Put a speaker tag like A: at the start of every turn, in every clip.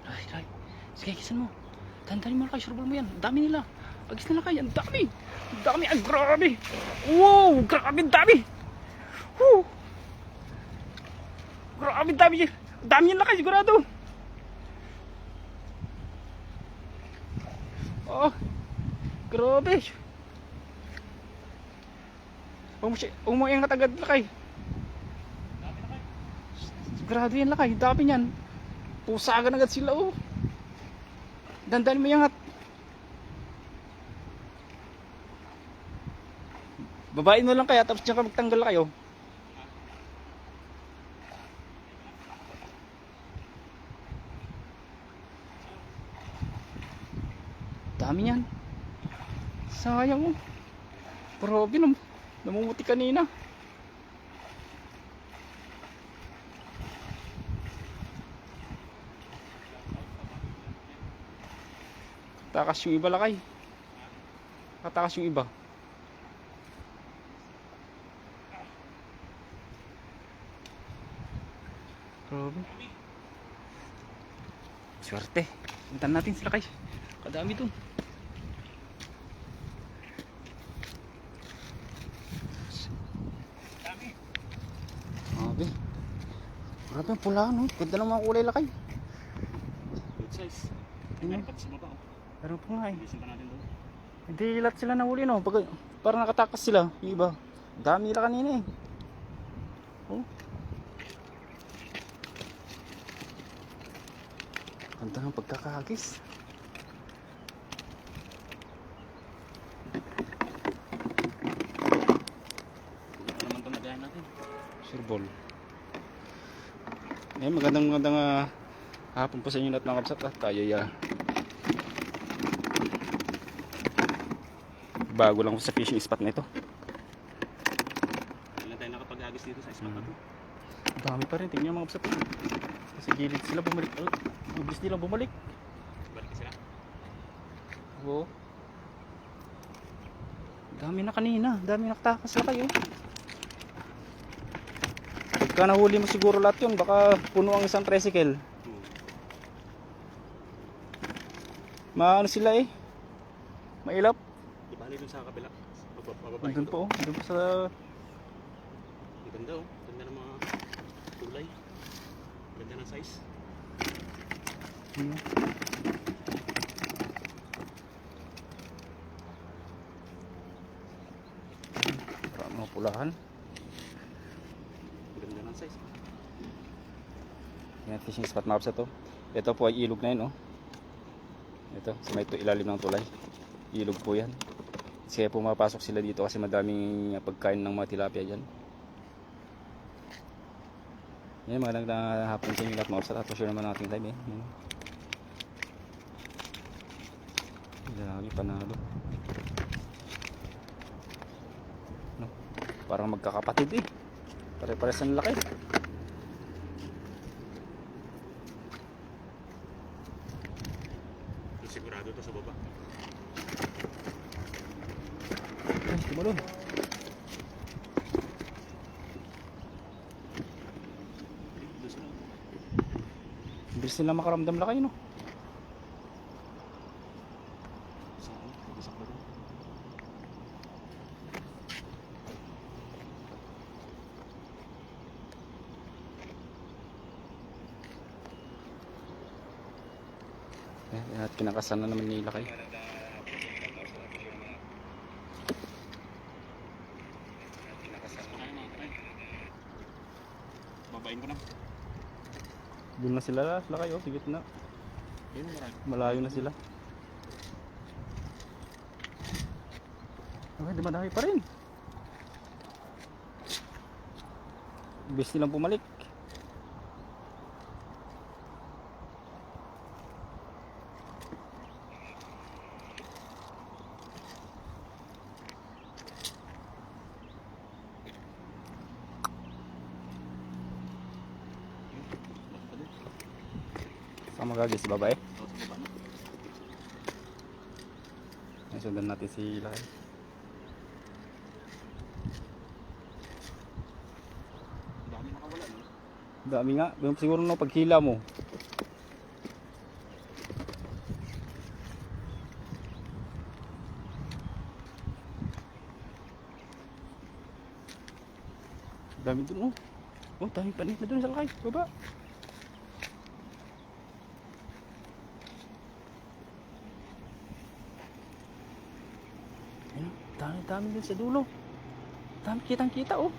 A: Ay. Sige, kisan mo. Tandaan mo lakay, surbol mo yan. Ang dami nila. Agis na lakay, ang dami. Ang dami, ay grabe. Wow, grabe, ang dami. Woo. Grabe, ang dami. Ang dami yan lakay, sigurado. Oh, grabe. Huwag mo yung katagad lakay. Sigurado yan lakay, ang dami yan. Pusagan agad sila oh. Dandan mo yung babain mo lang kaya tapos diyan ka magtanggal kayo. Dami yan. Sayang oh. Grabe namumuti kanina. Takas yung iba lakay. Katakas yung iba. Grabe. Swerte. Puntan natin sila kay. Kadami dun. Grabe. Grabe ang pula no. Ganda ng mga kulay lakay.
B: Good size.
A: Ano?
B: Pati sa baba.
A: Pero pa nga eh.
B: Bilisin pa natin doon.
A: Hindi lahat sila nahuli no. Parang nakatakas sila. Yung iba. Dami nila kanina eh. Oh. Ganda ng pagkakahagis.
B: Ito naman itong nagayan natin.
A: Surbol. Eh, magandang hapon po sa inyo lahat mga kapsat. Tayo bago lang po sa fishing spot na ito.
B: Kailan tayo nakapag-agis dito sa spot na to?
A: Dami pa rin. Tingnan mga kapsat. Kasi gilid sila bumalik. Mabilis nilang bumalik.
B: Balik sila.
A: Oo. Dami na kanina. Dami nakatakas na kayo. Pagka nahuli mo siguro lahat yun, baka puno ang isang tricycle. Maano sila eh. Mailap.
B: Ibali dun sa kabila. Pababa.
A: Andun po. Andun po sa...
B: Ang ganda oh. Ganda ng mga kulay. Ganda ng size.
A: Parang mga pulahan.
B: Ganda ng size.
A: Yan, fishing spot maps ito. Ito po ay ilog na yun, oh. Ito, sa may ilalim ng tulay. Ilog po yan. Kaya pumapasok sila dito kasi madaming pagkain ng mga tilapia dyan. Yan, magandang hapon sa inyo lahat mga kapsat. At share naman natin live eh. Lagi panalo. No, parang magkakapatid eh. Pare-pares ang laki.
B: Sigurado to sa baba.
A: Ay, tumalon.
B: Doon sila.
A: Bilis nila makaramdam laki no.
B: Saan? Bisak ba doon?
A: At kinakasan na naman nila kayo.
B: Babain ko na.
A: Doon na sila kayo, sigit na.
B: Ayun, marami.
A: Malayo na sila. Okay, di madami pa rin. Bilis nilang pumalik. Saan magagis si babae?
B: Oo, sa baba na.
A: Ay, sundan natin si Lakay.
B: Ang dami nakawala no?
A: Dami nga, siguro no pagkila mo. Dami dun oh. Oh, dami pa nila dun sa lakay. Baba. Ayun, dami dun sa dulo. Dami kitang kita oh.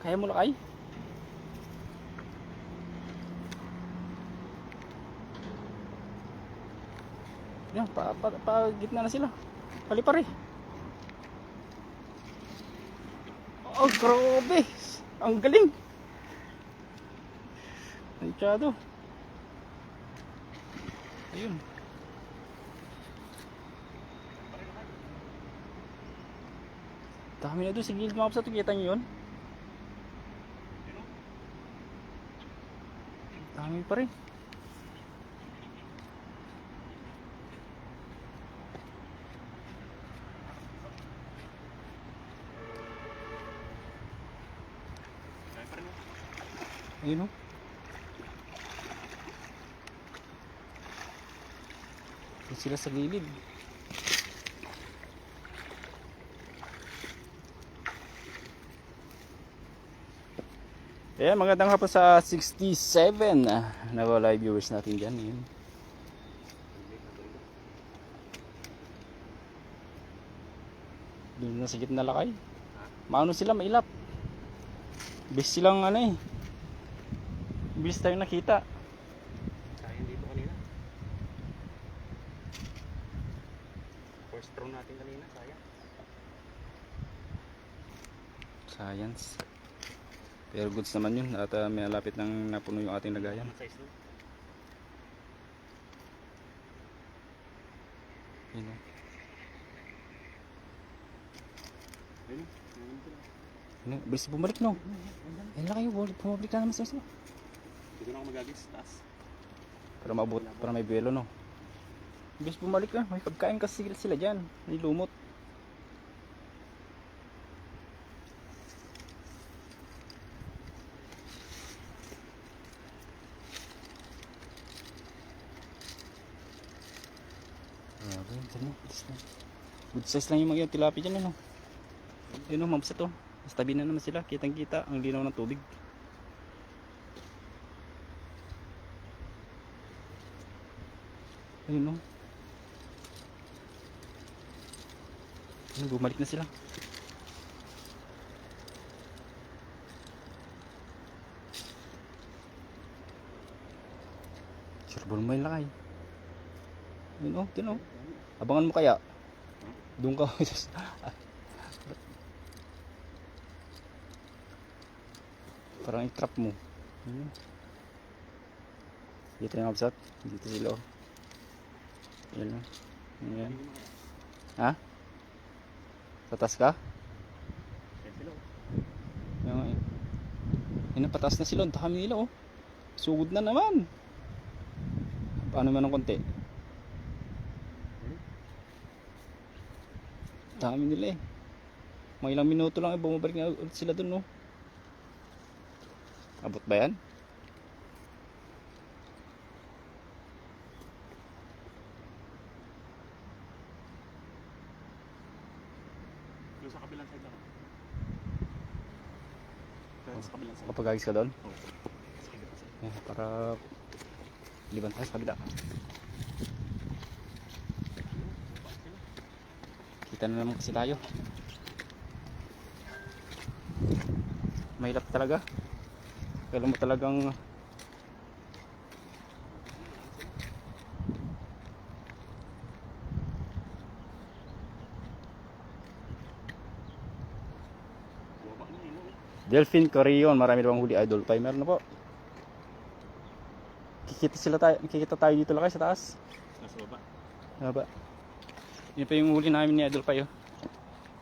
A: Kaya mo lakay? Yan, gitna na sila. Pali-pare. Oh, grabe. Ang galing. Tansyado. Ayun. Dami na doon sa gilid mga kapsat. Kita nyo yun? Dami pa rin. Ayun o. Ayun sila sa gilid. Ayan, magandang hapon sa 67 na live viewers natin dyan. Ayan. Doon na sa gitna lakay. Maano sila, mailap. Bis silang ano eh. Bis tayong nakita.
B: Sayang dito kanina. First throw natin kanina, sayang.
A: Science. Pero goods naman yun at may lapit nang napuno yung ating lagayan.
B: Anong size nun?
A: Yun o.
B: Ayun,
A: Ano, bilis bumalik no. Ayun lang kayo, bumalik na naman sila.
B: dito na ako magagis, taas.
A: Para maabot, para may buwelo no. Bilis bumalik na, may pagkain kasi sila dyan. May lumot. Grabe, dyan no. Good size lang yung mga tilapia dyan ano. Yun o, mamsa to. Mas tabi na naman sila, kitang kita ang linaw ng tubig. Ayun o. Ayun, bumalik na sila. Surbol mo yung lakay. Ayun o, dun o. Abangan mo kaya. Doon ka. Parang i-trap mo. Dito yung absat. Dito sila o. Yan o. Yan. Ha? Patas ka?
B: Yan sila.
A: Yan. Yan, patas na sila. Ang dami nila o. Sugod na naman. Paano man ng konti? Dami nila eh. Mga ilang minuto lang eh, bumabalik na ulit sila dun no. Abot ba yan?
B: Yung sa kabilang side lang. Sa kabilang side.
A: Kapag agis ka doon?
B: Oo. Sa kabilang side.
A: Yan, para liban tayo sa kabila. Kita na naman kasi tayo. Mahirap talaga. Kailan mo talagang
B: Bumaba na yun.
A: Delphine Corion, marami bang huli idol pa? Meron na po. Kikita tayo dito lang sa taas.
B: Nasa baba.
A: Haba. Yun pa yung huli namin ni Idol Payo.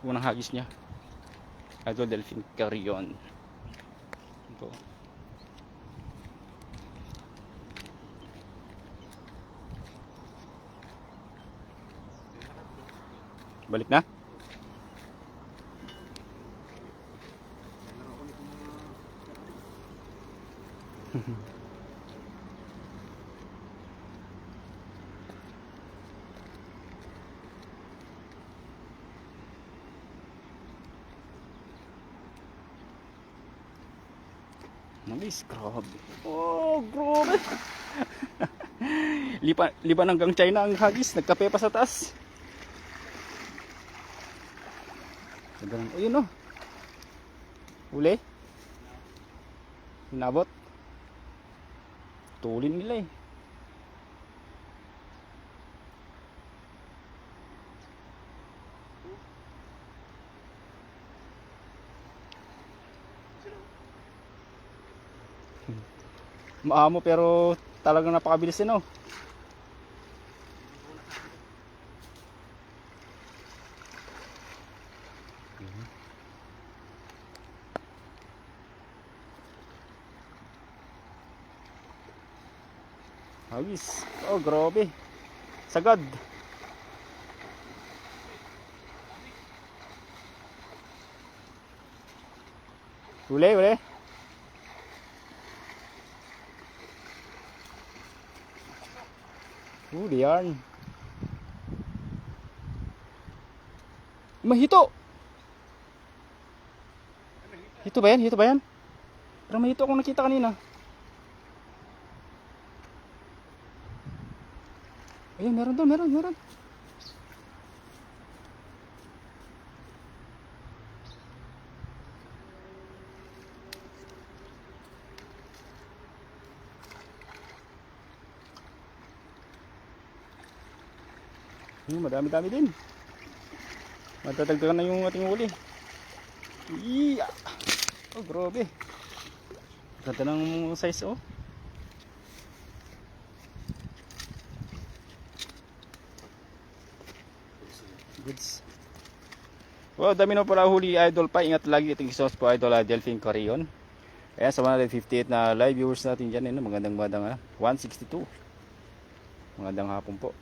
A: Unang hagis niya. Idol Delphine Carion. Ito. Balik na? Nice, grabe. Oh, grabe. Liban hanggang China ang hagis. Nagkape pa sa taas. Ganun. Ayun, oh. Uli. Inabot. Tulin nila eh. Maamo pero talagang napakabilis din, oh. Hagis. Oh, grabe. Sagad. Uli, uli. Uli yan. Mahito. Hito ba yan? Hito ba yan? Parang mahito akong nakita kanina. Ayun, meron doon, meron. Madami-dami din. Matatagdagan na yung ating huli. Iya. Oh, grabe. Ganda ng size, oh. Goods. Well, dami na pala huli, idol pa. Ingat lagi itong sauce po, idol, Delphine Corion. Ayan, sa 158 na live viewers natin dyan, magandang 162. Magandang hapon po.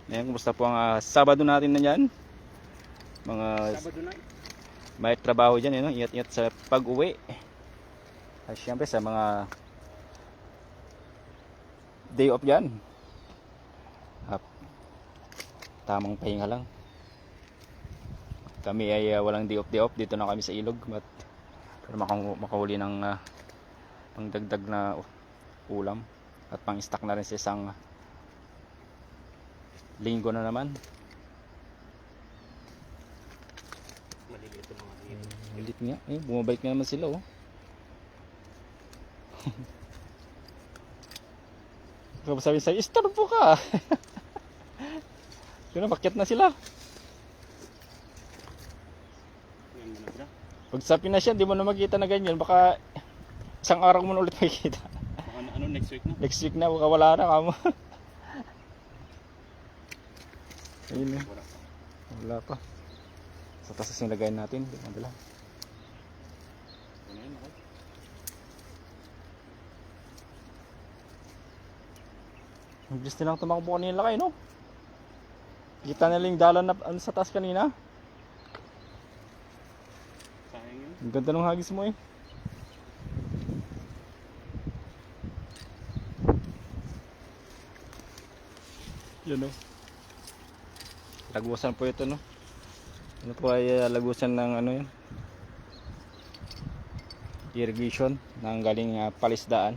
A: Ayan, kumusta po ang Sabado natin na yan? Mga
B: Sabado na.
A: may trabaho dyan, ingat-ingat sa pag-uwi. At syempre sa mga day off dyan, tamang pahinga lang. Kami ay walang day off dito na kami sa ilog para makahuli ng pangdagdag na ulam at pang-stock na rin sa isang linggo na naman.
B: Maliliit yung mga dito.
A: Malit nga, bumabalik na naman sila, oh. Kaya sabi sa'yo, istorbo ka. Yun, bakit na sila.
B: Yan mo na sila.
A: Pag sa Pinas yan, di mo na makita na ganyan. Baka isang araw mo na ulit makikita.
B: Baka ano, next week na.
A: Next week na, baka wala na kamo. Ayun na. Wala pa. Sa tasas yung lagayin natin. Di madala.
B: Ano yun, okay?
A: Ang bilis nilang tumakbo kanina lakay, no? Kita nila yung dalan na sa taas kanina.
B: Sayang yun.
A: Ang ganda ng hagis mo, eh. Yan, no? Lagusan po ito, no? Ano po ay lagusan ng ano yun? Irrigation ng galing palisdaan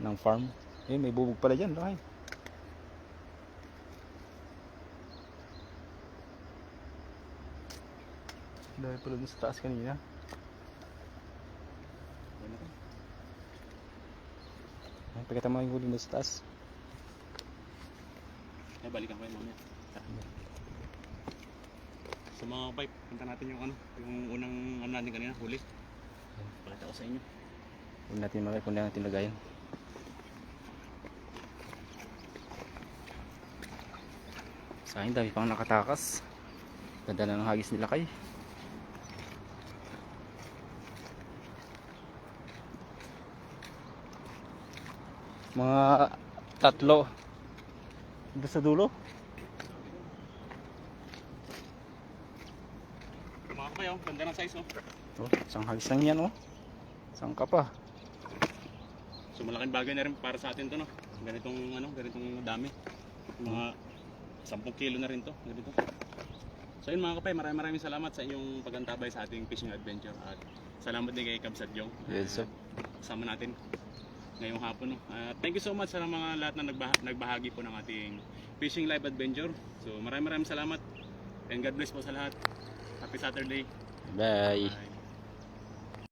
A: ng farm. May bubog pala dyan, lakay. Dahil pala dun sa taas kanina.
B: Ano ka?
A: Pagkita mo yung huli dun sa taas.
B: Ay, balikan ko yun mamaya. Sa mga pipe, punta natin yung ano, yung unang ano natin kanina, huli. Pakita ko sa inyo.
A: Huwag natin makikita kung natin lagayin. Sa akin, dami pang nakatakas. Ganda na ng hagis nila kay. Mga tatlo. Doon sa dulo.
B: Mga kapay, oh, ganda ng size, oh.
A: Oh, isang hagis lang yan, oh. Isang ka pa.
B: So malaking bagay na rin para sa atin to, no? Ganitong ano, ganitong dami. Mga 10 kilo na rin to, ganito. So yun mga kapay, maraming salamat sa inyong pagantabay sa ating fishing adventure at salamat din kay Kabs at Jong.
A: Yes, sir.
B: Kasama natin ngayong hapon. No? Thank you so much sa mga lahat na nagbahagi po ng ating fishing live adventure. So maraming salamat and God bless po sa lahat. Happy Saturday.
A: Bye.
B: Bye.